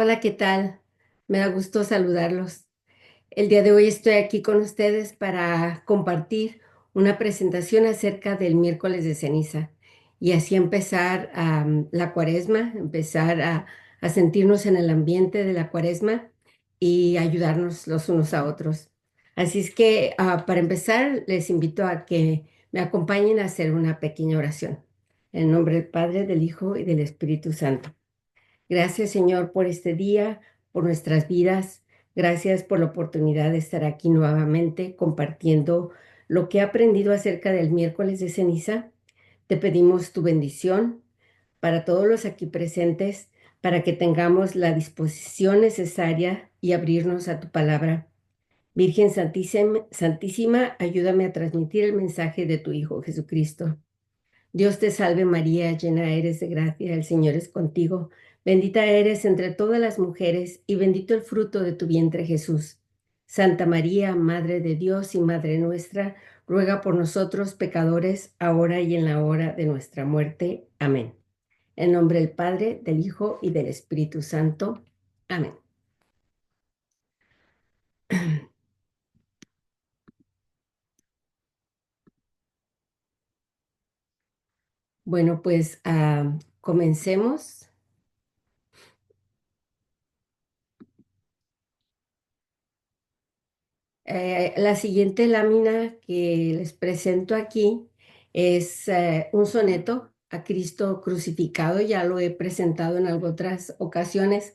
Hola, ¿qué tal? Me da gusto saludarlos. El día de hoy estoy aquí con ustedes para compartir una presentación acerca del miércoles de ceniza y así empezar la cuaresma, empezar a sentirnos en el ambiente de la cuaresma y ayudarnos los unos a otros. Así es que para empezar les invito a que me acompañen a hacer una pequeña oración. En nombre del Padre, del Hijo y del Espíritu Santo. Gracias, Señor, por este día, por nuestras vidas. Gracias por la oportunidad de estar aquí nuevamente compartiendo lo que he aprendido acerca del miércoles de ceniza. Te pedimos tu bendición para todos los aquí presentes, para que tengamos la disposición necesaria y abrirnos a tu palabra. Virgen Santísima, Santísima, ayúdame a transmitir el mensaje de tu Hijo Jesucristo. Dios te salve María, llena eres de gracia, el Señor es contigo. Bendita eres entre todas las mujeres y bendito el fruto de tu vientre Jesús. Santa María, Madre de Dios y Madre nuestra, ruega por nosotros pecadores, ahora y en la hora de nuestra muerte. Amén. En nombre del Padre, del Hijo y del Espíritu Santo. Amén. Bueno, pues comencemos. La siguiente lámina que les presento aquí es un soneto a Cristo crucificado. Ya lo he presentado en otras ocasiones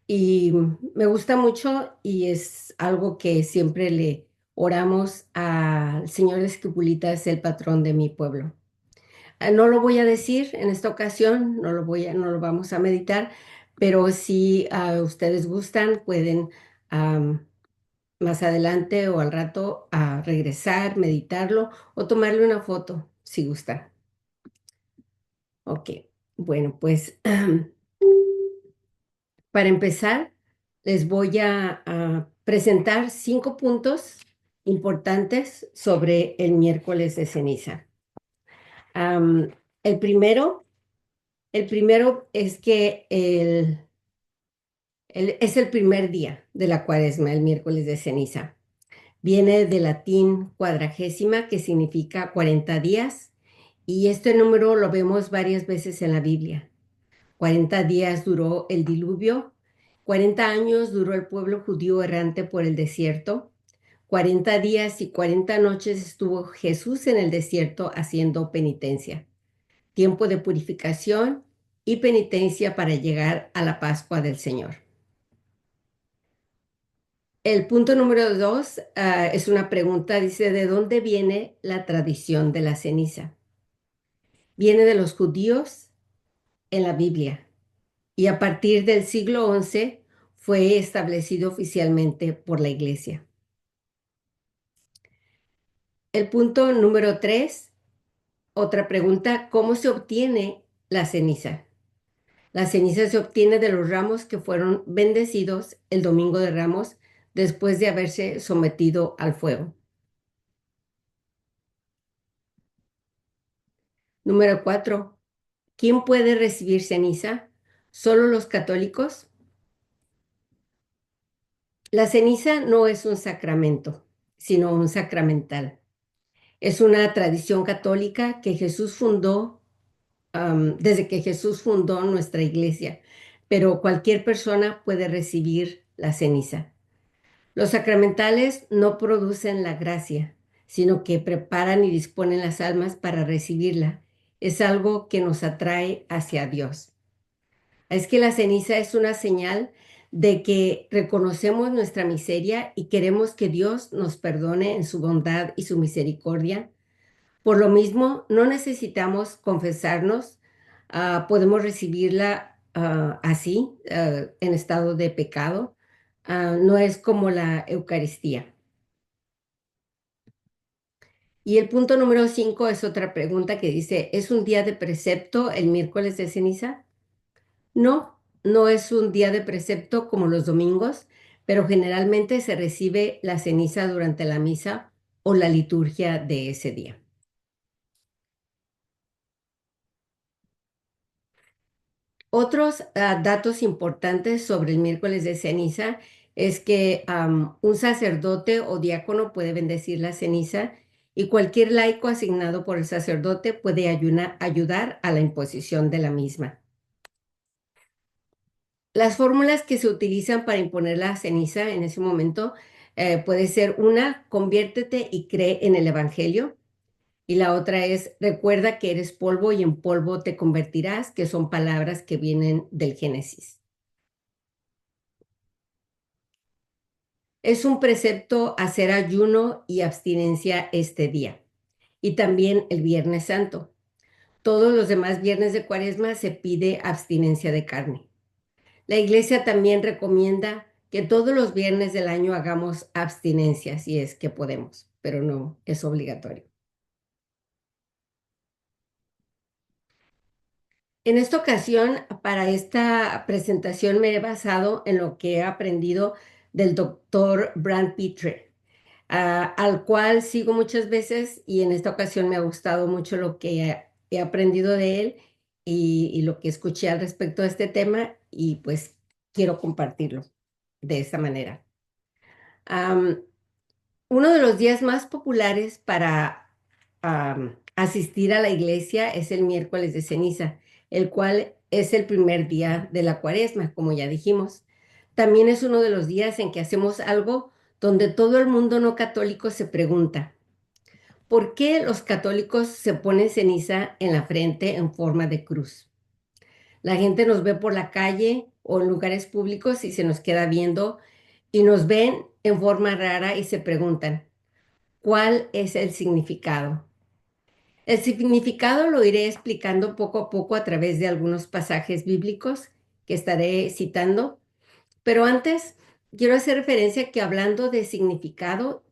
y me gusta mucho y es algo que siempre le oramos al Señor Esquipulita, es el patrón de mi pueblo. No lo voy a decir en esta ocasión, no lo vamos a meditar, pero si ustedes gustan, pueden más adelante o al rato a regresar, meditarlo o tomarle una foto si gusta. Ok, bueno, pues para empezar, les voy a presentar 5 puntos importantes sobre el miércoles de ceniza. Am, el primero, el primero es que es el primer día de la cuaresma, el miércoles de ceniza. Viene del latín cuadragésima, que significa 40 días, y este número lo vemos varias veces en la Biblia. 40 días duró el diluvio, 40 años duró el pueblo judío errante por el desierto, 40 días y 40 noches estuvo Jesús en el desierto haciendo penitencia, tiempo de purificación y penitencia para llegar a la Pascua del Señor. El punto número 2 es una pregunta, dice, ¿de dónde viene la tradición de la ceniza? Viene de los judíos en la Biblia y a partir del siglo XI fue establecido oficialmente por la Iglesia. El punto número 3, otra pregunta, ¿cómo se obtiene la ceniza? La ceniza se obtiene de los ramos que fueron bendecidos el domingo de Ramos después de haberse sometido al fuego. Número 4, ¿quién puede recibir ceniza? ¿Solo los católicos? La ceniza no es un sacramento, sino un sacramental. Es una tradición católica que Jesús fundó, desde que Jesús fundó nuestra iglesia, pero cualquier persona puede recibir la ceniza. Los sacramentales no producen la gracia, sino que preparan y disponen las almas para recibirla. Es algo que nos atrae hacia Dios. Es que la ceniza es una señal de que reconocemos nuestra miseria y queremos que Dios nos perdone en su bondad y su misericordia. Por lo mismo, no necesitamos confesarnos, podemos recibirla así, en estado de pecado. No es como la Eucaristía. Y el punto número 5 es otra pregunta que dice, ¿es un día de precepto el miércoles de ceniza? No, no es un día de precepto como los domingos, pero generalmente se recibe la ceniza durante la misa o la liturgia de ese día. Otros datos importantes sobre el miércoles de ceniza es que un sacerdote o diácono puede bendecir la ceniza y cualquier laico asignado por el sacerdote puede ayudar a la imposición de la misma. Las fórmulas que se utilizan para imponer la ceniza en ese momento puede ser una, conviértete y cree en el Evangelio. Y la otra es, recuerda que eres polvo y en polvo te convertirás, que son palabras que vienen del Génesis. Es un precepto hacer ayuno y abstinencia este día y también el Viernes Santo. Todos los demás viernes de Cuaresma se pide abstinencia de carne. La iglesia también recomienda que todos los viernes del año hagamos abstinencia, si es que podemos, pero no es obligatorio. En esta ocasión, para esta presentación me he basado en lo que he aprendido del doctor Brand Pitre, al cual sigo muchas veces y en esta ocasión me ha gustado mucho lo que he aprendido de él y lo que escuché al respecto de este tema y pues quiero compartirlo de esta manera. Am, Uno de los días más populares para asistir a la iglesia es el miércoles de ceniza, el cual es el primer día de la cuaresma, como ya dijimos. También es uno de los días en que hacemos algo donde todo el mundo no católico se pregunta, ¿por qué los católicos se ponen ceniza en la frente en forma de cruz? La gente nos ve por la calle o en lugares públicos y se nos queda viendo y nos ven en forma rara y se preguntan, ¿cuál es el significado? El significado lo iré explicando poco a poco a través de algunos pasajes bíblicos que estaré citando, pero antes quiero hacer referencia que hablando de significado,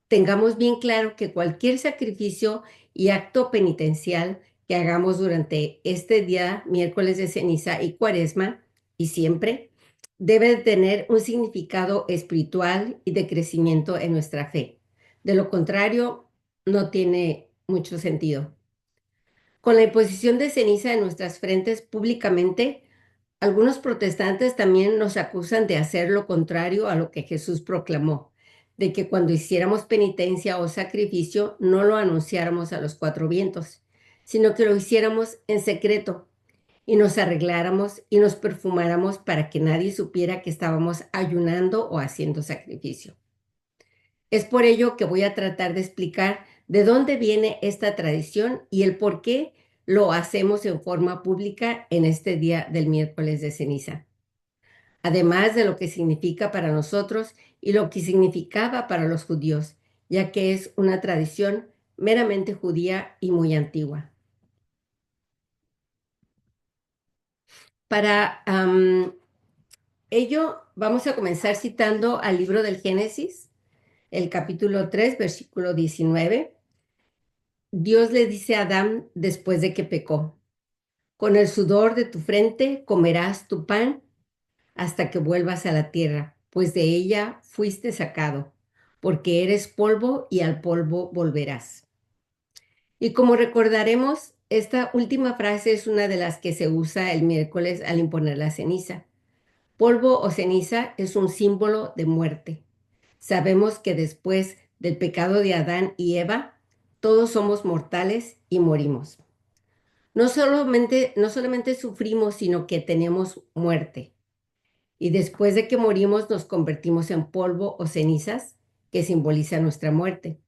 tengamos bien claro que cualquier sacrificio y acto penitencial que hagamos durante este día, miércoles de ceniza y cuaresma, y siempre, debe de tener un significado espiritual y de crecimiento en nuestra fe. De lo contrario, no tiene mucho sentido. Con la imposición de ceniza en nuestras frentes públicamente, algunos protestantes también nos acusan de hacer lo contrario a lo que Jesús proclamó, de que cuando hiciéramos penitencia o sacrificio no lo anunciáramos a los cuatro vientos, sino que lo hiciéramos en secreto y nos arregláramos y nos perfumáramos para que nadie supiera que estábamos ayunando o haciendo sacrificio. Es por ello que voy a tratar de explicar de dónde viene esta tradición y el por qué lo hacemos en forma pública en este día del miércoles de ceniza, además de lo que significa para nosotros y lo que significaba para los judíos, ya que es una tradición meramente judía y muy antigua. Para ello, vamos a comenzar citando al libro del Génesis, el capítulo 3, versículo 19. Dios le dice a Adán después de que pecó, con el sudor de tu frente comerás tu pan hasta que vuelvas a la tierra, pues de ella fuiste sacado, porque eres polvo y al polvo volverás. Y como recordaremos, esta última frase es una de las que se usa el miércoles al imponer la ceniza. Polvo o ceniza es un símbolo de muerte. Sabemos que después del pecado de Adán y Eva, todos somos mortales y morimos. No solamente sufrimos, sino que tenemos muerte. Y después de que morimos nos convertimos en polvo o cenizas, que simboliza nuestra muerte.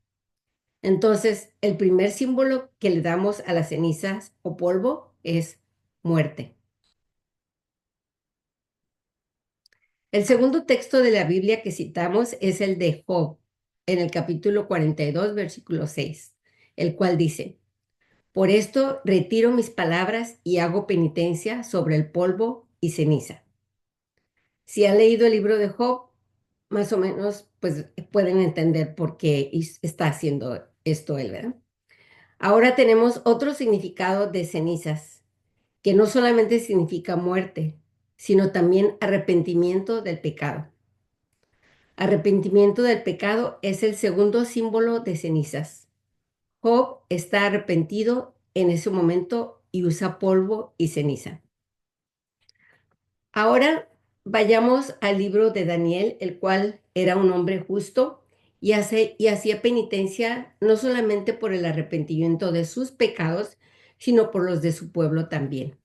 Entonces, el primer símbolo que le damos a las cenizas o polvo es muerte. El segundo texto de la Biblia que citamos es el de Job, en el capítulo 42, versículo 6, el cual dice, por esto retiro mis palabras y hago penitencia sobre el polvo y ceniza. Si han leído el libro de Job, más o menos, pues pueden entender por qué está haciendo esto él, ¿verdad? Ahora tenemos otro significado de cenizas, que no solamente significa muerte, sino también arrepentimiento del pecado. Arrepentimiento del pecado es el segundo símbolo de cenizas. Job está arrepentido en ese momento y usa polvo y ceniza. Ahora vayamos al libro de Daniel, el cual era un hombre justo y hacía penitencia no solamente por el arrepentimiento de sus pecados, sino por los de su pueblo también.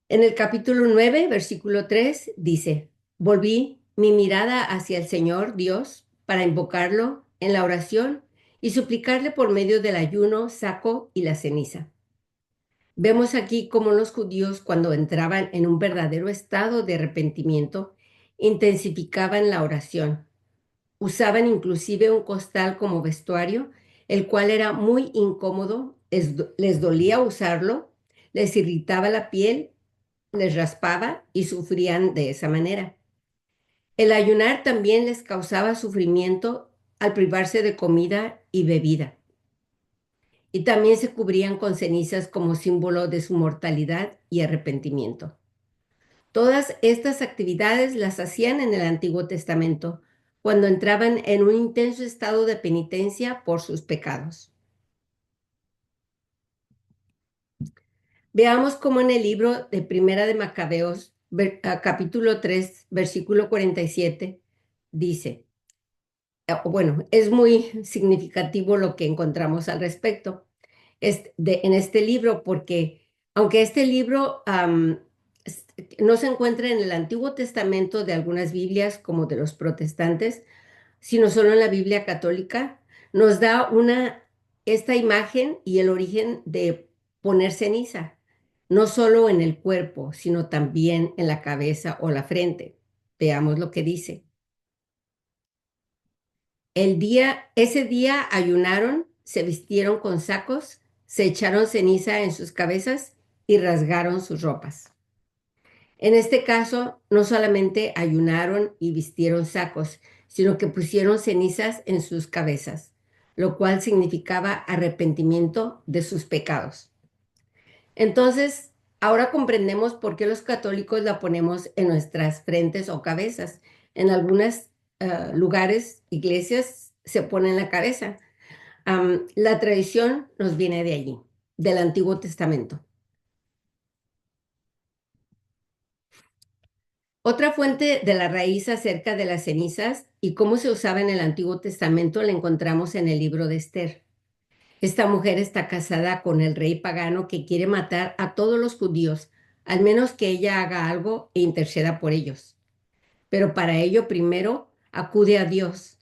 En el capítulo 9, versículo 3, dice, volví mi mirada hacia el Señor Dios para invocarlo en la oración y suplicarle por medio del ayuno, saco y la ceniza. Vemos aquí cómo los judíos, cuando entraban en un verdadero estado de arrepentimiento, intensificaban la oración. Usaban inclusive un costal como vestuario, el cual era muy incómodo, les dolía usarlo, les irritaba la piel, les raspaba y sufrían de esa manera. El ayunar también les causaba sufrimiento al privarse de comida y bebida. Y también se cubrían con cenizas como símbolo de su mortalidad y arrepentimiento. Todas estas actividades las hacían en el Antiguo Testamento, cuando entraban en un intenso estado de penitencia por sus pecados. Veamos cómo en el libro de Primera de Macabeos, capítulo 3, versículo 47, dice, bueno, es muy significativo lo que encontramos al respecto en este libro, porque aunque este libro no se encuentra en el Antiguo Testamento de algunas Biblias como de los protestantes, sino solo en la Biblia católica, nos da esta imagen y el origen de poner ceniza, no solo en el cuerpo, sino también en la cabeza o la frente. Veamos lo que dice. Ese día ayunaron, se vistieron con sacos, se echaron ceniza en sus cabezas y rasgaron sus ropas. En este caso, no solamente ayunaron y vistieron sacos, sino que pusieron cenizas en sus cabezas, lo cual significaba arrepentimiento de sus pecados. Entonces, ahora comprendemos por qué los católicos la ponemos en nuestras frentes o cabezas. En algunos lugares, iglesias, se pone en la cabeza. La tradición nos viene de allí, del Antiguo Testamento. Otra fuente de la raíz acerca de las cenizas y cómo se usaba en el Antiguo Testamento la encontramos en el libro de Esther. Esta mujer está casada con el rey pagano que quiere matar a todos los judíos, al menos que ella haga algo e interceda por ellos. Pero para ello primero acude a Dios.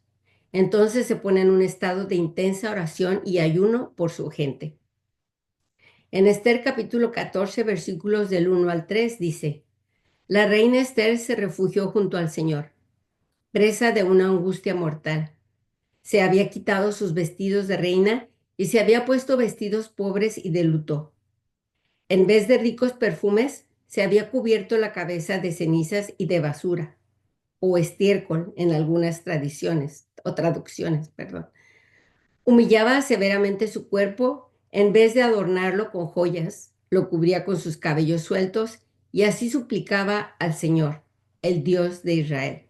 Entonces se pone en un estado de intensa oración y ayuno por su gente. En Esther capítulo 14, versículos del 1 al 3 dice, la reina Esther se refugió junto al Señor, presa de una angustia mortal. Se había quitado sus vestidos de reina y se había puesto vestidos pobres y de luto. En vez de ricos perfumes, se había cubierto la cabeza de cenizas y de basura, o estiércol en algunas tradiciones o traducciones, perdón. Humillaba severamente su cuerpo, en vez de adornarlo con joyas, lo cubría con sus cabellos sueltos y así suplicaba al Señor, el Dios de Israel.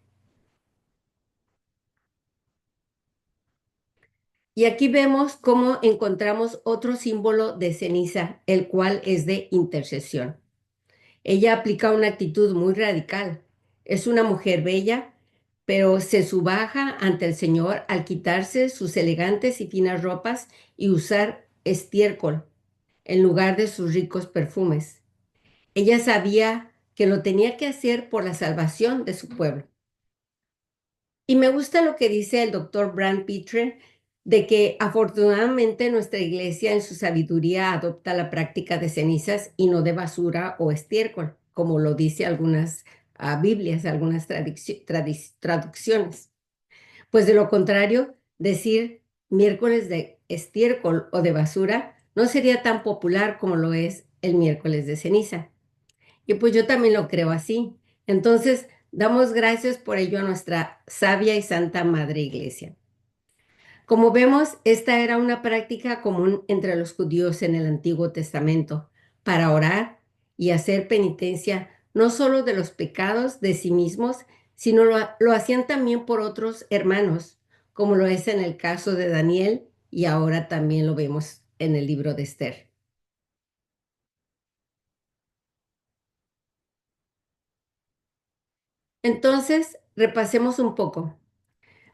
Y aquí vemos cómo encontramos otro símbolo de ceniza, el cual es de intercesión. Ella aplica una actitud muy radical. Es una mujer bella, pero se subaja ante el Señor al quitarse sus elegantes y finas ropas y usar estiércol en lugar de sus ricos perfumes. Ella sabía que lo tenía que hacer por la salvación de su pueblo. Y me gusta lo que dice el doctor Brand Pitre de que afortunadamente nuestra iglesia en su sabiduría adopta la práctica de cenizas y no de basura o estiércol, como lo dice algunas Biblias, algunas traducciones. Pues de lo contrario, decir miércoles de estiércol o de basura no sería tan popular como lo es el miércoles de ceniza. Y pues yo también lo creo así. Entonces, damos gracias por ello a nuestra sabia y santa Madre Iglesia. Como vemos, esta era una práctica común entre los judíos en el Antiguo Testamento para orar y hacer penitencia no solo de los pecados de sí mismos, sino lo hacían también por otros hermanos, como lo es en el caso de Daniel y ahora también lo vemos en el libro de Esther. Entonces, repasemos un poco.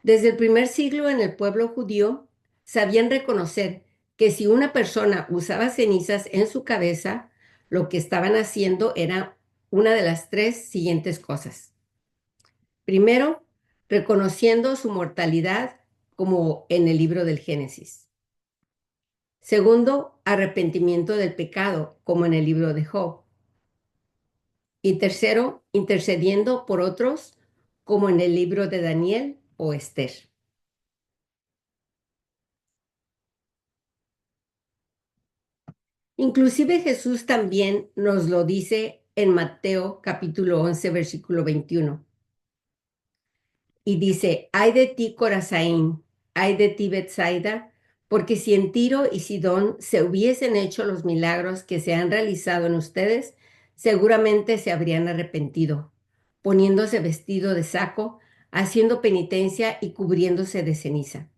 Desde el primer siglo en el pueblo judío, sabían reconocer que si una persona usaba cenizas en su cabeza, lo que estaban haciendo era una de las tres siguientes cosas. Primero, reconociendo su mortalidad, como en el libro del Génesis. Segundo, arrepentimiento del pecado, como en el libro de Job. Y tercero, intercediendo por otros, como en el libro de Daniel o Esther. Inclusive Jesús también nos lo dice en Mateo capítulo 11, versículo 21. Y dice, ay de ti, Corazaín, ay de ti, Betsaida, porque si en Tiro y Sidón se hubiesen hecho los milagros que se han realizado en ustedes, seguramente se habrían arrepentido, poniéndose vestido de saco, haciendo penitencia y cubriéndose de ceniza.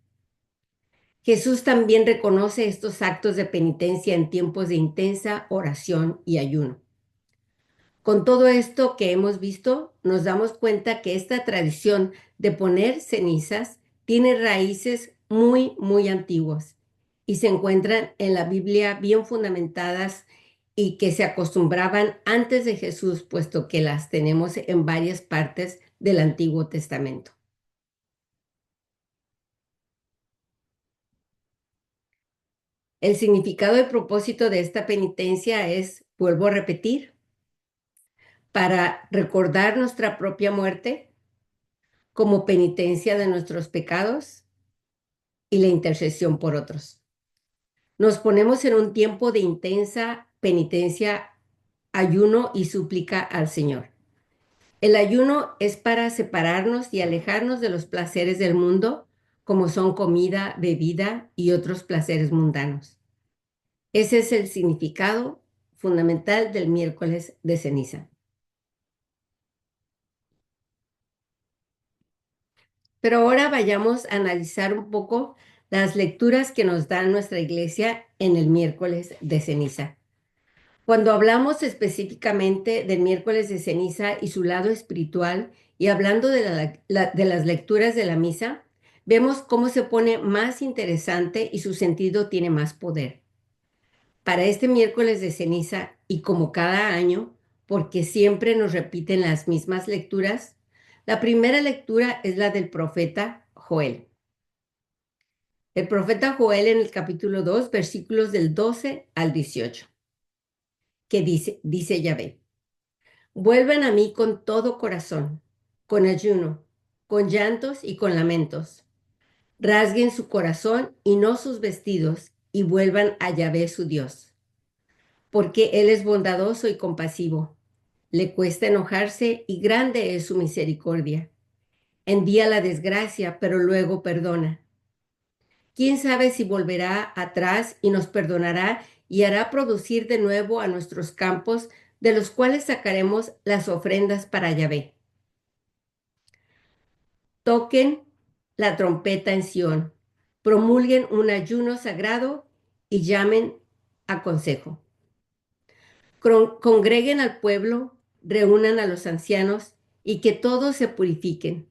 Jesús también reconoce estos actos de penitencia en tiempos de intensa oración y ayuno. Con todo esto que hemos visto, nos damos cuenta que esta tradición de poner cenizas tiene raíces muy antiguas y se encuentran en la Biblia bien fundamentadas y que se acostumbraban antes de Jesús, puesto que las tenemos en varias partes del Antiguo Testamento. El significado y propósito de esta penitencia es, vuelvo a repetir, para recordar nuestra propia muerte como penitencia de nuestros pecados y la intercesión por otros. Nos ponemos en un tiempo de intensa penitencia, ayuno y súplica al Señor. El ayuno es para separarnos y alejarnos de los placeres del mundo, como son comida, bebida y otros placeres mundanos. Ese es el significado fundamental del miércoles de ceniza. Pero ahora vayamos a analizar un poco las lecturas que nos da nuestra iglesia en el miércoles de ceniza. Cuando hablamos específicamente del miércoles de ceniza y su lado espiritual, y hablando de las lecturas de la misa, vemos cómo se pone más interesante y su sentido tiene más poder. Para este miércoles de ceniza, y como cada año, porque siempre nos repiten las mismas lecturas, la primera lectura es la del profeta Joel. El profeta Joel en el capítulo 2, versículos del 12 al 18, que dice Yahvé, vuelvan a mí con todo corazón, con ayuno, con llantos y con lamentos. Rasguen su corazón y no sus vestidos, y vuelvan a Yahvé su Dios, porque Él es bondadoso y compasivo. Le cuesta enojarse y grande es su misericordia. Envía la desgracia, pero luego perdona. ¿Quién sabe si volverá atrás y nos perdonará y hará producir de nuevo a nuestros campos, de los cuales sacaremos las ofrendas para Yahvé? Toquen la trompeta en Sión, promulguen un ayuno sagrado y llamen a consejo. Congreguen al pueblo, reúnan a los ancianos y que todos se purifiquen.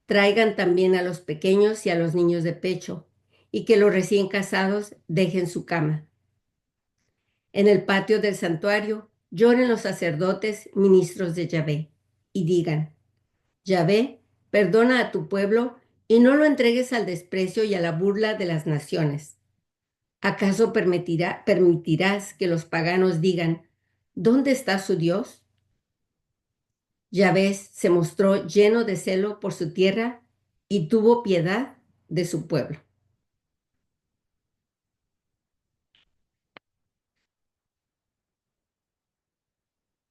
Traigan también a los pequeños y a los niños de pecho, y que los recién casados dejen su cama. En el patio del santuario lloren los sacerdotes, ministros de Yahvé, y digan, Yahvé, perdona a tu pueblo y no lo entregues al desprecio y a la burla de las naciones. ¿Acaso permitirás que los paganos digan, ¿dónde está su Dios? Yahvé se mostró lleno de celo por su tierra y tuvo piedad de su pueblo.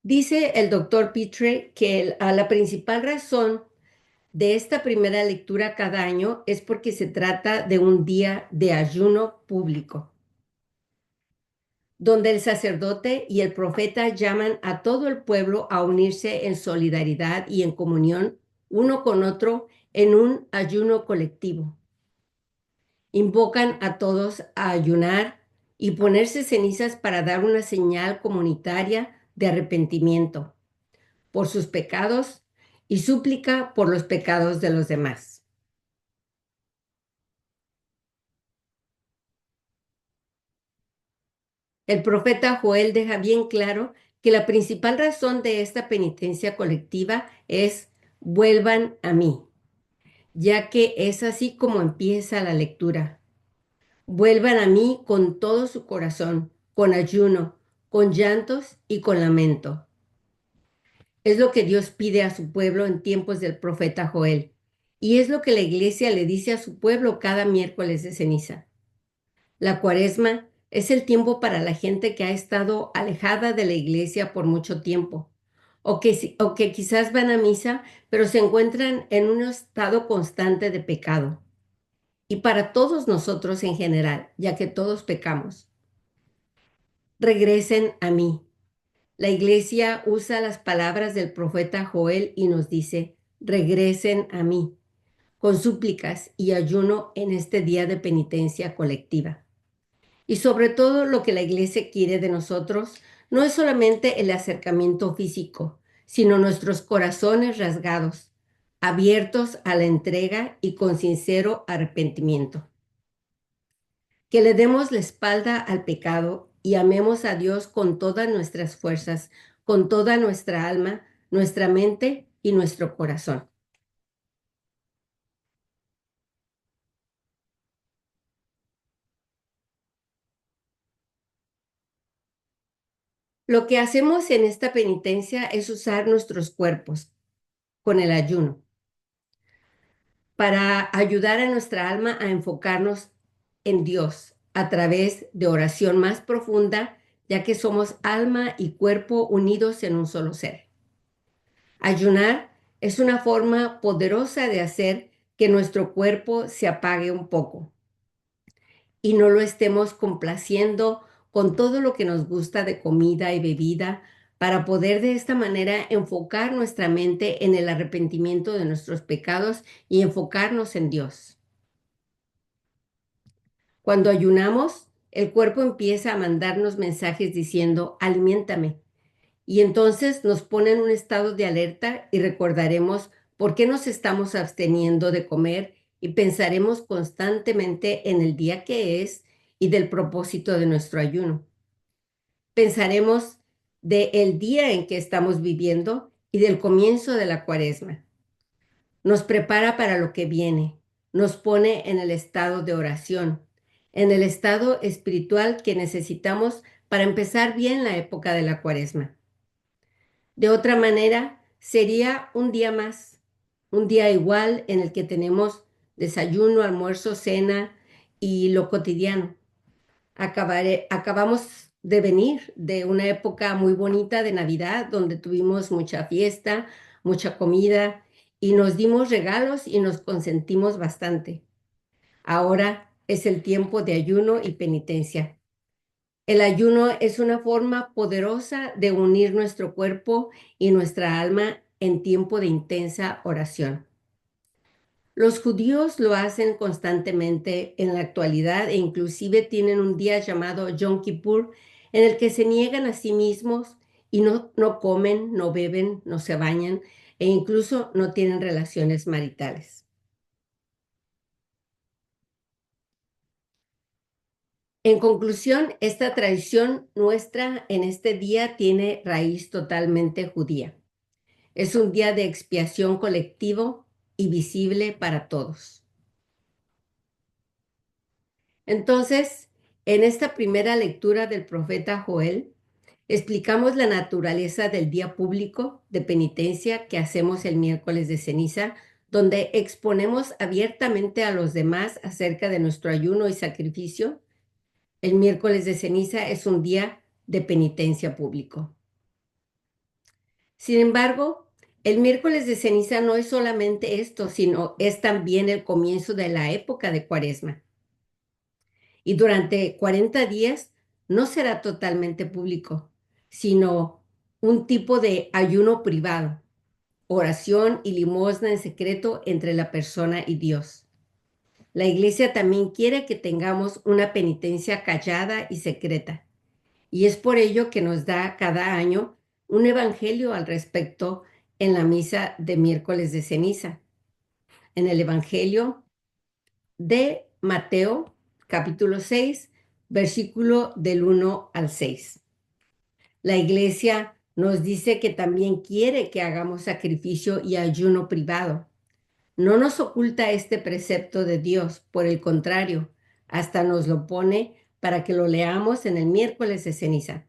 Dice el doctor Pitre que la principal razón de esta primera lectura cada año es porque se trata de un día de ayuno público, donde el sacerdote y el profeta llaman a todo el pueblo a unirse en solidaridad y en comunión uno con otro en un ayuno colectivo. Invocan a todos a ayunar y ponerse cenizas para dar una señal comunitaria de arrepentimiento por sus pecados y súplica por los pecados de los demás. El profeta Joel deja bien claro que la principal razón de esta penitencia colectiva es vuelvan a mí, ya que es así como empieza la lectura. Vuelvan a mí con todo su corazón, con ayuno, con llantos y con lamento. Es lo que Dios pide a su pueblo en tiempos del profeta Joel. Y es lo que la iglesia le dice a su pueblo cada miércoles de ceniza. La cuaresma es el tiempo para la gente que ha estado alejada de la iglesia por mucho tiempo, o que quizás van a misa, pero se encuentran en un estado constante de pecado. Y para todos nosotros en general, ya que todos pecamos, regresen a mí. La iglesia usa las palabras del profeta Joel y nos dice, regresen a mí, con súplicas y ayuno en este día de penitencia colectiva. Y sobre todo lo que la iglesia quiere de nosotros no es solamente el acercamiento físico, sino nuestros corazones rasgados, abiertos a la entrega y con sincero arrepentimiento. Que le demos la espalda al pecado y amemos a Dios con todas nuestras fuerzas, con toda nuestra alma, nuestra mente y nuestro corazón. Lo que hacemos en esta penitencia es usar nuestros cuerpos con el ayuno para ayudar a nuestra alma a enfocarnos en Dios a través de oración más profunda, ya que somos alma y cuerpo unidos en un solo ser. Ayunar es una forma poderosa de hacer que nuestro cuerpo se apague un poco y no lo estemos complaciendo con todo lo que nos gusta de comida y bebida para poder de esta manera enfocar nuestra mente en el arrepentimiento de nuestros pecados y enfocarnos en Dios. Cuando ayunamos, el cuerpo empieza a mandarnos mensajes diciendo, aliméntame. Y entonces nos pone en un estado de alerta y recordaremos por qué nos estamos absteniendo de comer y pensaremos constantemente en el día que es y del propósito de nuestro ayuno. Pensaremos del día en que estamos viviendo y del comienzo de la cuaresma. Nos prepara para lo que viene, nos pone en el estado de oración, en el estado espiritual que necesitamos para empezar bien la época de la cuaresma. De otra manera, sería un día más, un día igual en el que tenemos desayuno, almuerzo, cena y lo cotidiano. Acabamos de venir de una época muy bonita de Navidad, donde tuvimos mucha fiesta, mucha comida y nos dimos regalos y nos consentimos bastante. Ahora es el tiempo de ayuno y penitencia. El ayuno es una forma poderosa de unir nuestro cuerpo y nuestra alma en tiempo de intensa oración. Los judíos lo hacen constantemente en la actualidad e inclusive tienen un día llamado Yom Kippur en el que se niegan a sí mismos y no comen, no beben, no se bañan e incluso no tienen relaciones maritales. En conclusión, esta tradición nuestra en este día tiene raíz totalmente judía. Es un día de expiación colectivo y visible para todos. Entonces, en esta primera lectura del profeta Joel, explicamos la naturaleza del día público de penitencia que hacemos el miércoles de ceniza, donde exponemos abiertamente a los demás acerca de nuestro ayuno y sacrificio. El miércoles de ceniza es un día de penitencia público. Sin embargo, el miércoles de ceniza no es solamente esto, sino es también el comienzo de la época de Cuaresma. Y durante 40 días no será totalmente público, sino un tipo de ayuno privado, oración y limosna en secreto entre la persona y Dios. La iglesia también quiere que tengamos una penitencia callada y secreta. Y es por ello que nos da cada año un evangelio al respecto en la misa de miércoles de ceniza, en el Evangelio de Mateo, capítulo 6, versículo del 1 al 6. La iglesia nos dice que también quiere que hagamos sacrificio y ayuno privado. No nos oculta este precepto de Dios, por el contrario, hasta nos lo pone para que lo leamos en el miércoles de ceniza.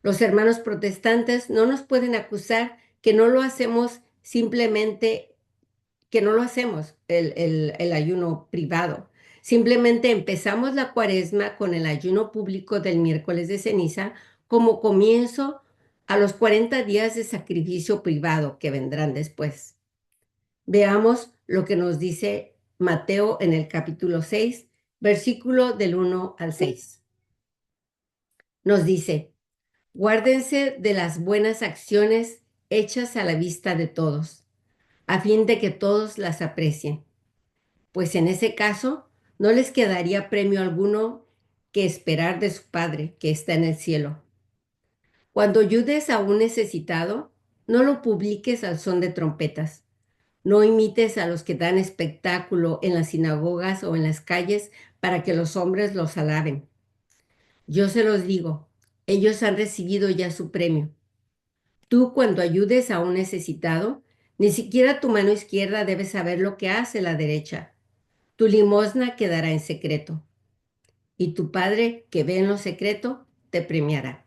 Los hermanos protestantes no nos pueden acusar que no lo hacemos simplemente, que no lo hacemos el ayuno privado. Simplemente empezamos la cuaresma con el ayuno público del miércoles de ceniza como comienzo a los 40 días de sacrificio privado que vendrán después. Veamos lo que nos dice Mateo en el capítulo 6, versículo del 1 al 6. Nos dice: guárdense de las buenas acciones hechas a la vista de todos, a fin de que todos las aprecien, pues en ese caso no les quedaría premio alguno que esperar de su Padre que está en el cielo. Cuando ayudes a un necesitado, no lo publiques al son de trompetas. No imites a los que dan espectáculo en las sinagogas o en las calles para que los hombres los alaben. Yo se los digo, ellos han recibido ya su premio. Tú, cuando ayudes a un necesitado, ni siquiera tu mano izquierda debe saber lo que hace la derecha. Tu limosna quedará en secreto, y tu Padre, que ve en lo secreto, te premiará.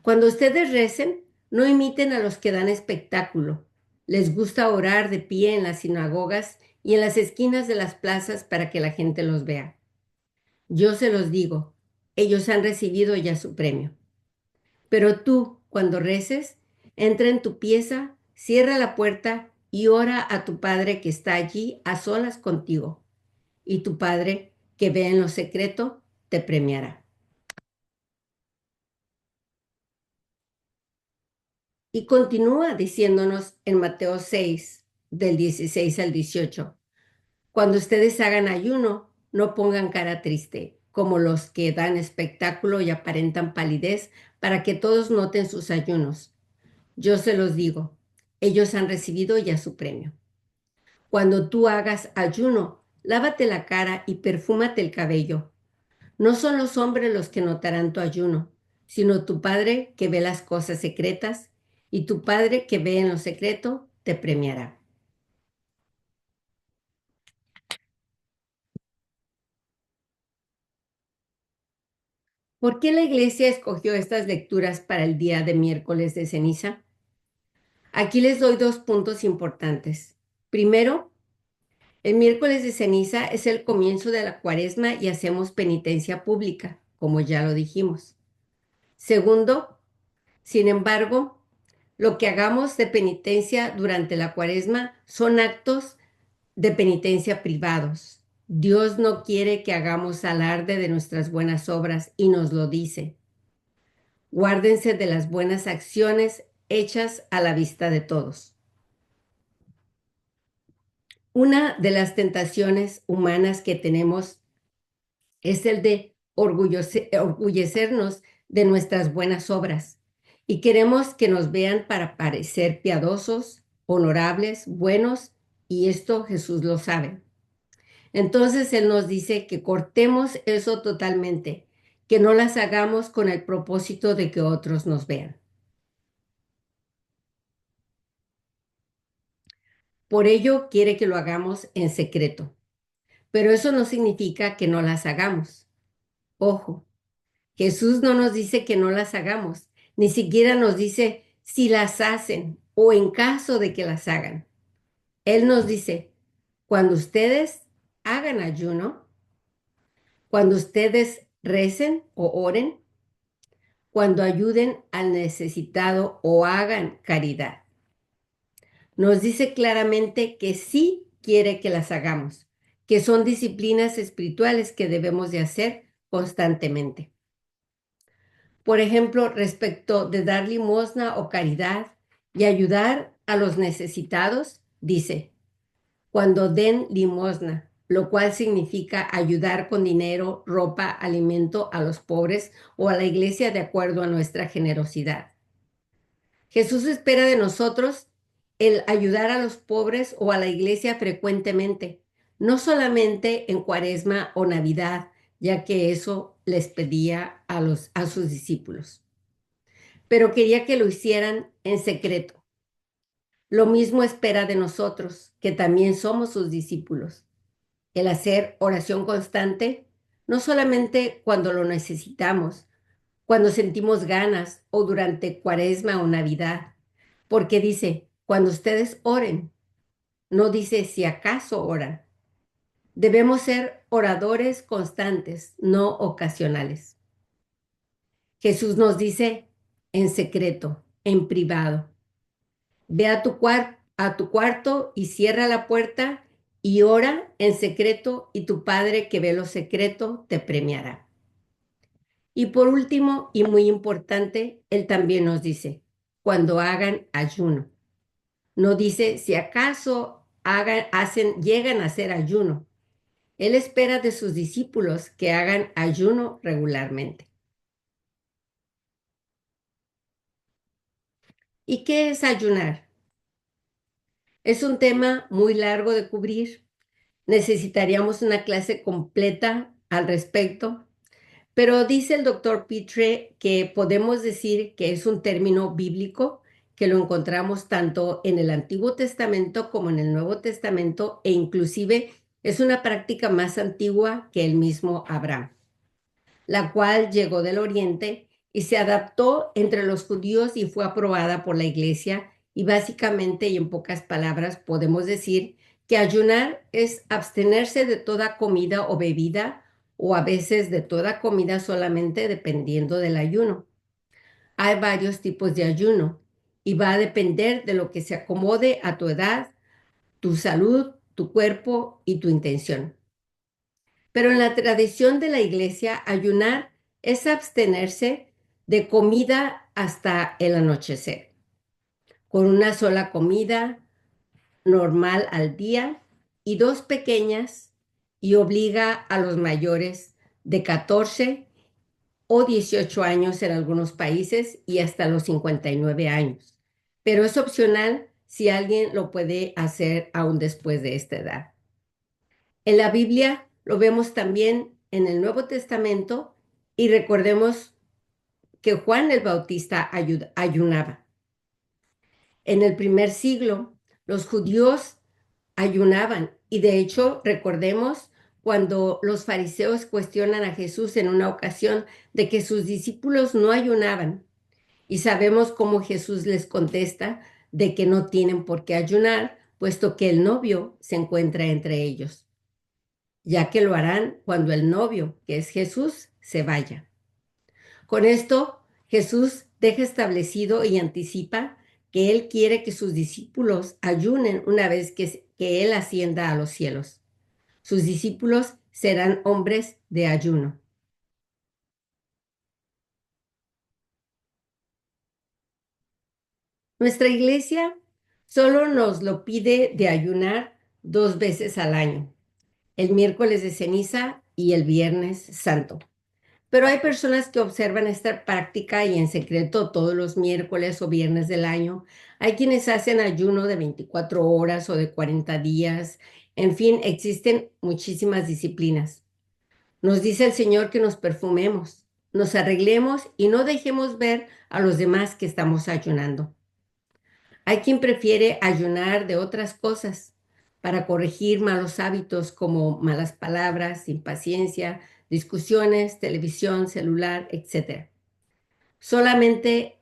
Cuando ustedes recen, no imiten a los que dan espectáculo. Les gusta orar de pie en las sinagogas y en las esquinas de las plazas para que la gente los vea. Yo se los digo, ellos han recibido ya su premio. Pero tú, cuando reces, entra en tu pieza, cierra la puerta y ora a tu Padre que está allí a solas contigo. Y tu Padre, que ve en lo secreto, te premiará. Y continúa diciéndonos en Mateo 6, del 16 al 18: cuando ustedes hagan ayuno, no pongan cara triste, como los que dan espectáculo y aparentan palidez, para que todos noten sus ayunos. Yo se los digo, ellos han recibido ya su premio. Cuando tú hagas ayuno, lávate la cara y perfúmate el cabello. No son los hombres los que notarán tu ayuno, sino tu Padre que ve las cosas secretas, y tu Padre que ve en lo secreto te premiará. ¿Por qué la iglesia escogió estas lecturas para el día de miércoles de ceniza? Aquí les doy dos puntos importantes. Primero, el miércoles de ceniza es el comienzo de la cuaresma y hacemos penitencia pública, como ya lo dijimos. Segundo, sin embargo, lo que hagamos de penitencia durante la cuaresma son actos de penitencia privados. Dios no quiere que hagamos alarde de nuestras buenas obras y nos lo dice. Guárdense de las buenas acciones hechas a la vista de todos. Una de las tentaciones humanas que tenemos es el de orgullecernos de nuestras buenas obras y queremos que nos vean para parecer piadosos, honorables, buenos, y esto Jesús lo sabe. Entonces Él nos dice que cortemos eso totalmente, que no las hagamos con el propósito de que otros nos vean. Por ello quiere que lo hagamos en secreto, pero eso no significa que no las hagamos. Ojo, Jesús no nos dice que no las hagamos, ni siquiera nos dice si las hacen o en caso de que las hagan. Él nos dice, cuando ustedes hagan ayuno, cuando ustedes recen o oren, cuando ayuden al necesitado o hagan caridad. Nos dice claramente que sí quiere que las hagamos, que son disciplinas espirituales que debemos de hacer constantemente. Por ejemplo, respecto de dar limosna o caridad y ayudar a los necesitados, dice, cuando den limosna, lo cual significa ayudar con dinero, ropa, alimento a los pobres o a la iglesia de acuerdo a nuestra generosidad. Jesús espera de nosotros el ayudar a los pobres o a la iglesia frecuentemente, no solamente en Cuaresma o Navidad, ya que eso les pedía a sus discípulos, pero quería que lo hicieran en secreto. Lo mismo espera de nosotros, que también somos sus discípulos. El hacer oración constante, no solamente cuando lo necesitamos, cuando sentimos ganas o durante Cuaresma o Navidad, porque dice, cuando ustedes oren, no dice si acaso oran. Debemos ser oradores constantes, no ocasionales. Jesús nos dice en secreto, en privado. Ve a tu cuarto y cierra la puerta y ora en secreto y tu Padre que ve lo secreto te premiará. Y por último, y muy importante, Él también nos dice, cuando hagan ayuno. No dice si acaso llegan a hacer ayuno. Él espera de sus discípulos que hagan ayuno regularmente. ¿Y qué es ayunar? Es un tema muy largo de cubrir. Necesitaríamos una clase completa al respecto, pero dice el doctor Pitre que podemos decir que es un término bíblico que lo encontramos tanto en el Antiguo Testamento como en el Nuevo Testamento e inclusive es una práctica más antigua que el mismo Abraham, la cual llegó del Oriente y se adaptó entre los judíos y fue aprobada por la Iglesia y básicamente y en pocas palabras podemos decir que ayunar es abstenerse de toda comida o bebida o a veces de toda comida solamente dependiendo del ayuno. Hay varios tipos de ayuno y va a depender de lo que se acomode a tu edad, tu salud, tu cuerpo y tu intención. Pero en la tradición de la iglesia, ayunar es abstenerse de comida hasta el anochecer, con una sola comida normal al día y dos pequeñas, y obliga a los mayores de 14 o 18 años en algunos países y hasta los 59 años. Pero es opcional si alguien lo puede hacer aún después de esta edad. En la Biblia lo vemos también en el Nuevo Testamento y recordemos que Juan el Bautista ayunaba. En el primer siglo, los judíos ayunaban y de hecho recordemos cuando los fariseos cuestionan a Jesús en una ocasión de que sus discípulos no ayunaban y sabemos cómo Jesús les contesta de que no tienen por qué ayunar, puesto que el novio se encuentra entre ellos, ya que lo harán cuando el novio, que es Jesús, se vaya. Con esto, Jesús deja establecido y anticipa que Él quiere que sus discípulos ayunen una vez que Él ascienda a los cielos. Sus discípulos serán hombres de ayuno. Nuestra iglesia solo nos lo pide de ayunar 2 veces al año, el miércoles de ceniza y el viernes santo. Pero hay personas que observan esta práctica y en secreto todos los miércoles o viernes del año. Hay quienes hacen ayuno de 24 horas o de 40 días. En fin, existen muchísimas disciplinas. Nos dice el Señor que nos perfumemos, nos arreglemos y no dejemos ver a los demás que estamos ayunando. Hay quien prefiere ayunar de otras cosas para corregir malos hábitos como malas palabras, impaciencia, discusiones, televisión, celular, etcétera. Solamente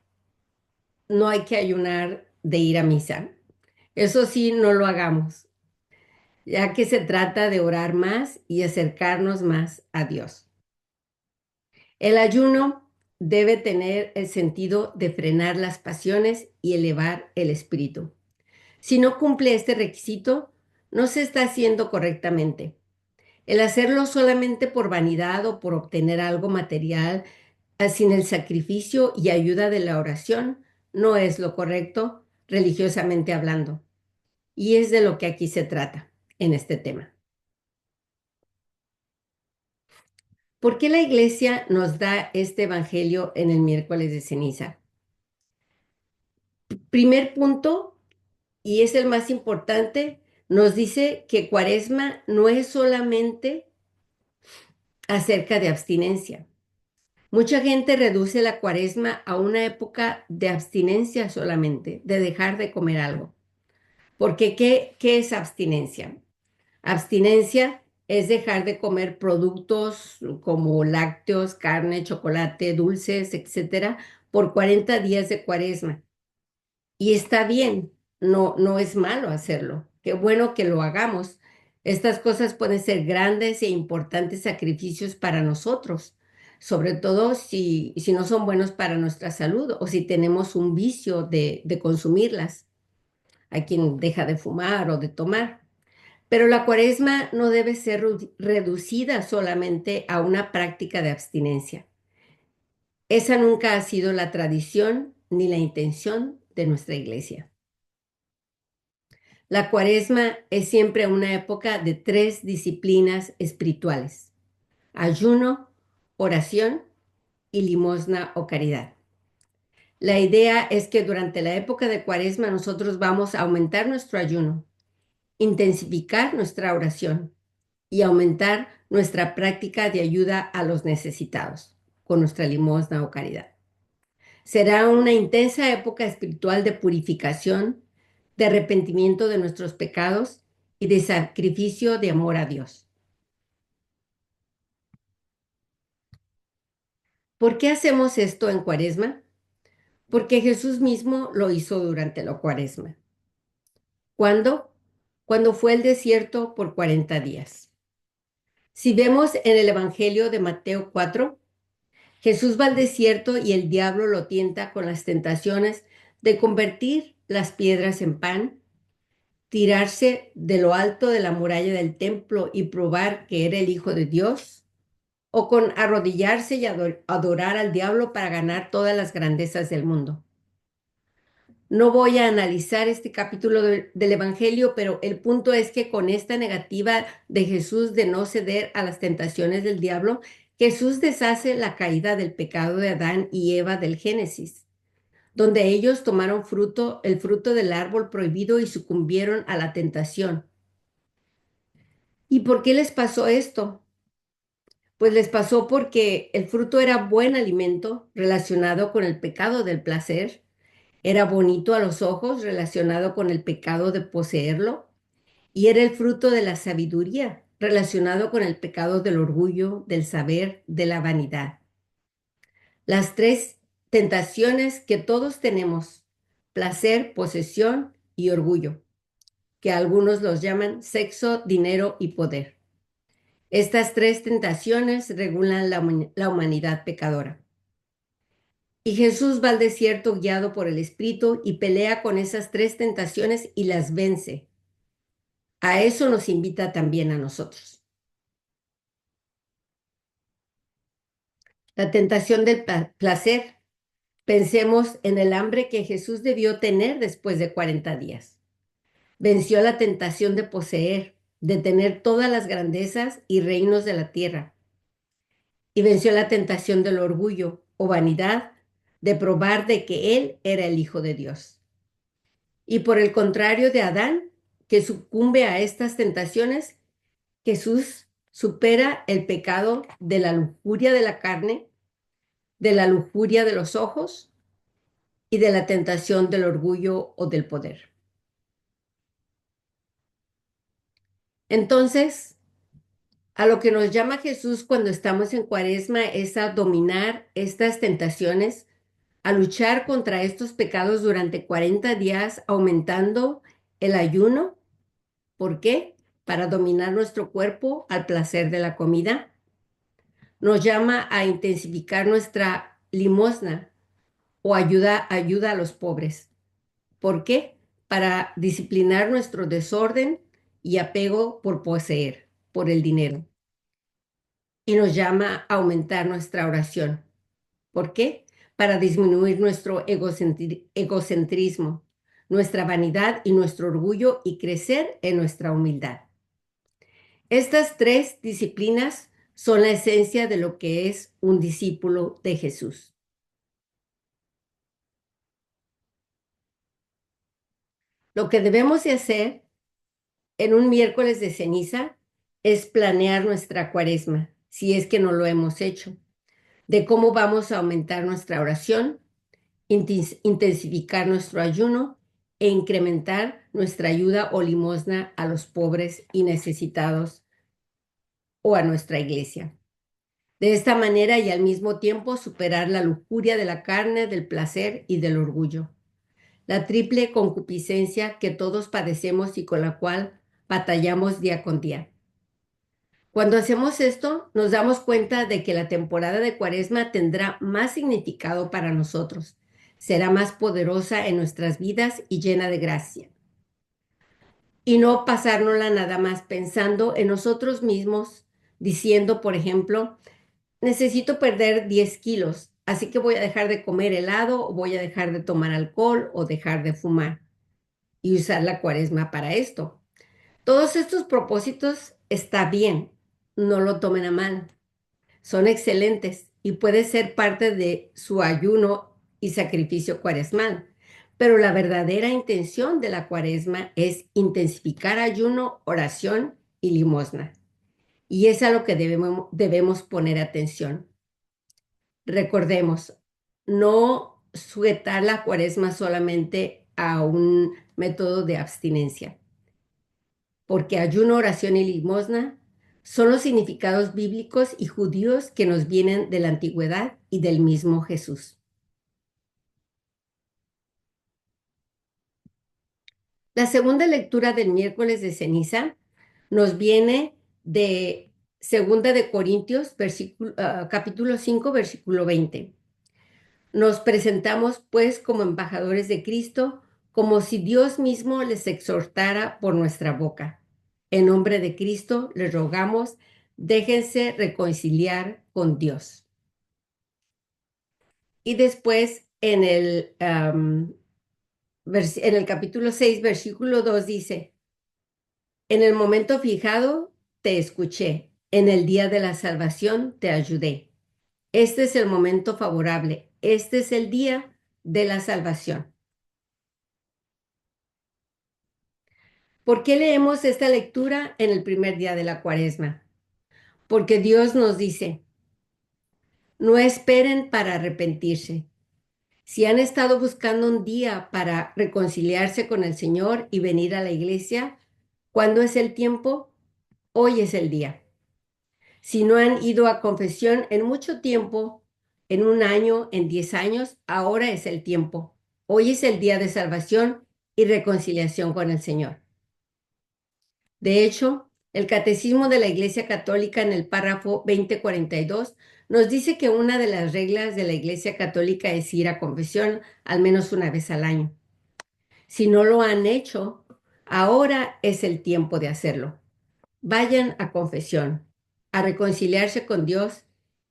no hay que ayunar de ir a misa. Eso sí, no lo hagamos, ya que se trata de orar más y acercarnos más a Dios. El ayuno debe tener el sentido de frenar las pasiones y elevar el espíritu. Si no cumple este requisito, no se está haciendo correctamente. El hacerlo solamente por vanidad o por obtener algo material, sin el sacrificio y ayuda de la oración, no es lo correcto religiosamente hablando. Y es de lo que aquí se trata en este tema. ¿Por qué la iglesia nos da este evangelio en el miércoles de ceniza? Primer punto, y es el más importante, nos dice que Cuaresma no es solamente acerca de abstinencia. Mucha gente reduce la Cuaresma a una época de abstinencia solamente, de dejar de comer algo. Porque ¿qué es abstinencia? Abstinencia es dejar de comer productos como lácteos, carne, chocolate, dulces, etcétera, por 40 días de Cuaresma. Y está bien, no es malo hacerlo. Qué bueno que lo hagamos. Estas cosas pueden ser grandes e importantes sacrificios para nosotros, sobre todo si no son buenos para nuestra salud o si tenemos un vicio de consumirlas. Hay quien deja de fumar o de tomar. Pero la cuaresma no debe ser reducida solamente a una práctica de abstinencia. Esa nunca ha sido la tradición ni la intención de nuestra iglesia. La cuaresma es siempre una época de tres disciplinas espirituales: ayuno, oración y limosna o caridad. La idea es que durante la época de cuaresma nosotros vamos a aumentar nuestro ayuno, intensificar nuestra oración y aumentar nuestra práctica de ayuda a los necesitados con nuestra limosna o caridad. Será una intensa época espiritual de purificación, de arrepentimiento de nuestros pecados y de sacrificio de amor a Dios. ¿Por qué hacemos esto en Cuaresma? Porque Jesús mismo lo hizo durante la Cuaresma. ¿Cuándo? Cuando fue al desierto por 40 días. Si vemos en el Evangelio de Mateo 4, Jesús va al desierto y el diablo lo tienta con las tentaciones de convertir las piedras en pan, tirarse de lo alto de la muralla del templo y probar que era el Hijo de Dios, o con arrodillarse y adorar al diablo para ganar todas las grandezas del mundo. No voy a analizar este capítulo del Evangelio, pero el punto es que con esta negativa de Jesús de no ceder a las tentaciones del diablo, Jesús deshace la caída del pecado de Adán y Eva del Génesis, donde ellos tomaron el fruto del árbol prohibido y sucumbieron a la tentación. ¿Y por qué les pasó esto? Pues les pasó porque el fruto era buen alimento relacionado con el pecado del placer, era bonito a los ojos relacionado con el pecado de poseerlo, y era el fruto de la sabiduría relacionado con el pecado del orgullo, del saber, de la vanidad. Las tres tentaciones que todos tenemos: placer, posesión y orgullo, que algunos los llaman sexo, dinero y poder. Estas tres tentaciones regulan la humanidad pecadora. Y Jesús va al desierto guiado por el Espíritu y pelea con esas tres tentaciones y las vence. A eso nos invita también a nosotros. La tentación del placer. Pensemos en el hambre que Jesús debió tener después de 40 días. Venció la tentación de poseer, de tener todas las grandezas y reinos de la tierra. Y venció la tentación del orgullo o vanidad, de probar de que Él era el Hijo de Dios. Y por el contrario de Adán, que sucumbe a estas tentaciones, Jesús supera el pecado de la lujuria de la carne, de la lujuria de los ojos y de la tentación del orgullo o del poder. Entonces, a lo que nos llama Jesús cuando estamos en Cuaresma es a dominar estas tentaciones, a luchar contra estos pecados durante 40 días, aumentando el ayuno. ¿Por qué? Para dominar nuestro cuerpo al placer de la comida. Nos llama a intensificar nuestra limosna o ayuda a los pobres. ¿Por qué? Para disciplinar nuestro desorden y apego por poseer, por el dinero. Y nos llama a aumentar nuestra oración. ¿Por qué? Para disminuir nuestro egocentrismo, nuestra vanidad y nuestro orgullo y crecer en nuestra humildad. Estas tres disciplinas son la esencia de lo que es un discípulo de Jesús. Lo que debemos de hacer en un miércoles de ceniza es planear nuestra cuaresma, si es que no lo hemos hecho, de cómo vamos a aumentar nuestra oración, intensificar nuestro ayuno e incrementar nuestra ayuda o limosna a los pobres y necesitados o a nuestra iglesia. De esta manera y al mismo tiempo superar la lujuria de la carne, del placer y del orgullo. La triple concupiscencia que todos padecemos y con la cual batallamos día con día. Cuando hacemos esto, nos damos cuenta de que la temporada de Cuaresma tendrá más significado para nosotros, será más poderosa en nuestras vidas y llena de gracia. Y no pasárnosla nada más pensando en nosotros mismos, diciendo, por ejemplo, necesito perder 10 kilos, así que voy a dejar de comer helado o voy a dejar de tomar alcohol o dejar de fumar y usar la Cuaresma para esto. Todos estos propósitos está bien, no lo tomen a mal, son excelentes y puede ser parte de su ayuno y sacrificio cuaresmal. Pero la verdadera intención de la cuaresma es intensificar ayuno, oración y limosna. Y es a lo que debemos poner atención. Recordemos, no sujetar la cuaresma solamente a un método de abstinencia, porque ayuno, oración y limosna son los significados bíblicos y judíos que nos vienen de la antigüedad y del mismo Jesús. La segunda lectura del miércoles de ceniza nos viene de Segunda de Corintios, capítulo 5, versículo 20. Nos presentamos pues como embajadores de Cristo, como si Dios mismo les exhortara por nuestra boca. En nombre de Cristo les rogamos, déjense reconciliar con Dios. Y después en el capítulo 6, versículo 2 dice, en el momento fijado te escuché, en el día de la salvación te ayudé. Este es el momento favorable, este es el día de la salvación. ¿Por qué leemos esta lectura en el primer día de la cuaresma? Porque Dios nos dice, no esperen para arrepentirse. Si han estado buscando un día para reconciliarse con el Señor y venir a la iglesia, ¿cuándo es el tiempo? Hoy es el día. Si no han ido a confesión en mucho tiempo, en un año, en 10 años, ahora es el tiempo. Hoy es el día de salvación y reconciliación con el Señor. De hecho, el Catecismo de la Iglesia Católica en el párrafo 2042 nos dice que una de las reglas de la Iglesia Católica es ir a confesión al menos una vez al año. Si no lo han hecho, ahora es el tiempo de hacerlo. Vayan a confesión, a reconciliarse con Dios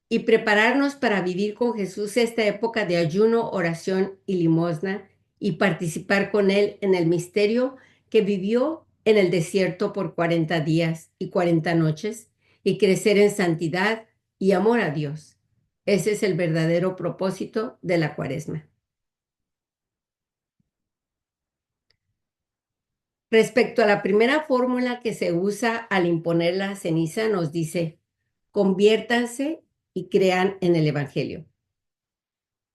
y prepararnos para vivir con Jesús esta época de ayuno, oración y limosna y participar con Él en el misterio que vivió en el desierto por 40 días y 40 noches y crecer en santidad y amor a Dios. Ese es el verdadero propósito de la cuaresma. Respecto a la primera fórmula que se usa al imponer la ceniza, nos dice, conviértanse y crean en el Evangelio.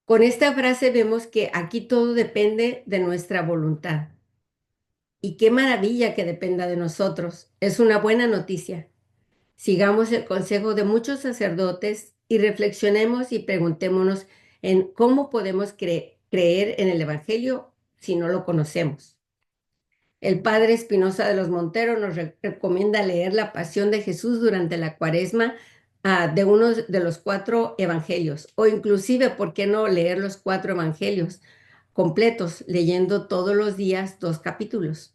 Con esta frase vemos que aquí todo depende de nuestra voluntad. Y qué maravilla que dependa de nosotros. Es una buena noticia. Sigamos el consejo de muchos sacerdotes y reflexionemos y preguntémonos en cómo podemos creer en el Evangelio si no lo conocemos. El padre Espinosa de los Monteros nos recomienda leer la Pasión de Jesús durante la Cuaresma de uno de los 4 evangelios, o inclusive, ¿por qué no leer los 4 evangelios completos, leyendo todos los días 2 capítulos?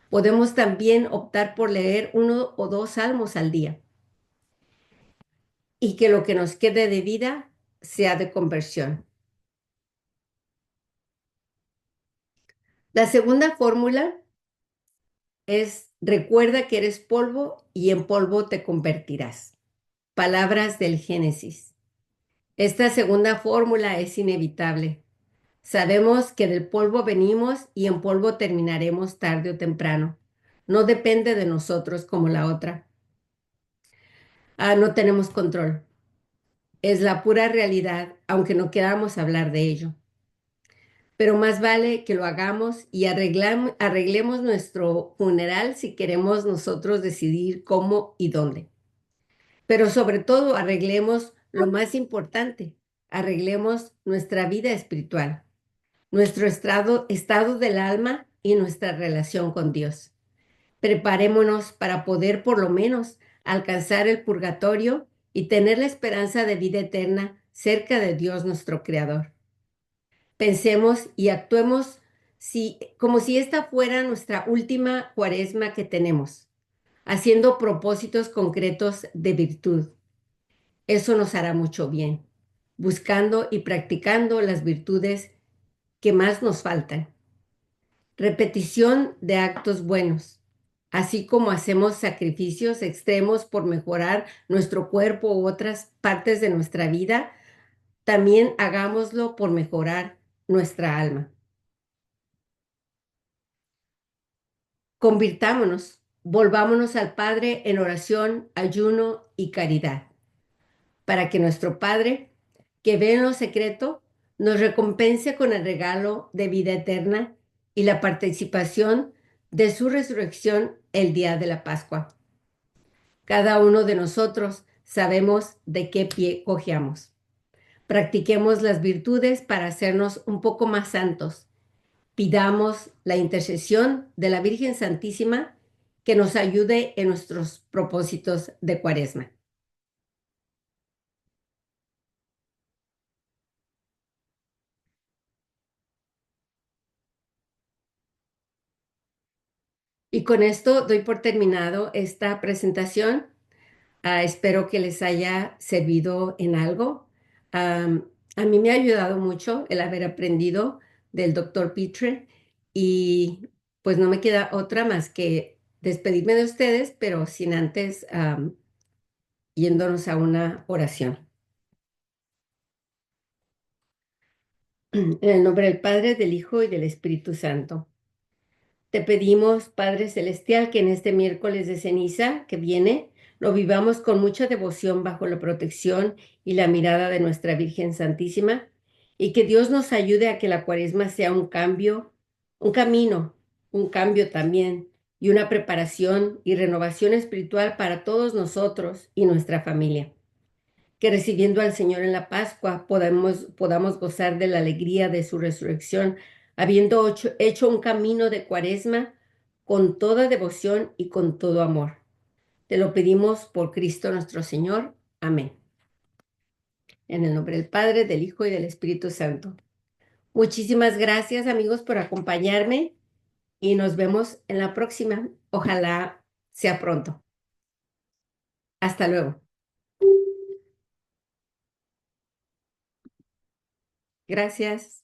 Podemos también optar por leer 1 o 2 salmos al día y que lo que nos quede de vida sea de conversión. La segunda fórmula es recuerda que eres polvo y en polvo te convertirás. Palabras del Génesis. Esta segunda fórmula es inevitable. Sabemos que del polvo venimos y en polvo terminaremos tarde o temprano. No depende de nosotros como la otra. No tenemos control. Es la pura realidad, aunque no queramos hablar de ello. Pero más vale que lo hagamos y arreglemos nuestro funeral si queremos nosotros decidir cómo y dónde. Pero sobre todo arreglemos lo más importante, arreglemos nuestra vida espiritual, nuestro estado del alma y nuestra relación con Dios. Preparémonos para poder por lo menos alcanzar el purgatorio y tener la esperanza de vida eterna cerca de Dios nuestro Creador. Pensemos y actuemos como si esta fuera nuestra última cuaresma que tenemos, haciendo propósitos concretos de virtud. Eso nos hará mucho bien, buscando y practicando las virtudes que más nos faltan. Repetición de actos buenos, así como hacemos sacrificios extremos por mejorar nuestro cuerpo u otras partes de nuestra vida, también hagámoslo por mejorar nuestra alma. Convirtámonos, volvámonos al Padre en oración, ayuno y caridad, para que nuestro Padre, que ve en lo secreto, nos recompense con el regalo de vida eterna y la participación de su resurrección el día de la Pascua. Cada uno de nosotros sabemos de qué pie cojeamos. Practiquemos las virtudes para hacernos un poco más santos. Pidamos la intercesión de la Virgen Santísima que nos ayude en nuestros propósitos de Cuaresma. Y con esto doy por terminado esta presentación. Espero que les haya servido en algo. A mí me ha ayudado mucho el haber aprendido del doctor Pitre y pues no me queda otra más que despedirme de ustedes, pero sin antes yéndonos a una oración. En el nombre del Padre, del Hijo y del Espíritu Santo. Te pedimos, Padre Celestial, que en este miércoles de ceniza que viene lo vivamos con mucha devoción bajo la protección y la mirada de nuestra Virgen Santísima y que Dios nos ayude a que la cuaresma sea un cambio, un camino, un cambio también y una preparación y renovación espiritual para todos nosotros y nuestra familia. Que recibiendo al Señor en la Pascua podamos gozar de la alegría de su resurrección, habiendo hecho un camino de cuaresma con toda devoción y con todo amor. Te lo pedimos por Cristo nuestro Señor. Amén. En el nombre del Padre, del Hijo y del Espíritu Santo. Muchísimas gracias, amigos, por acompañarme y nos vemos en la próxima. Ojalá sea pronto. Hasta luego. Gracias.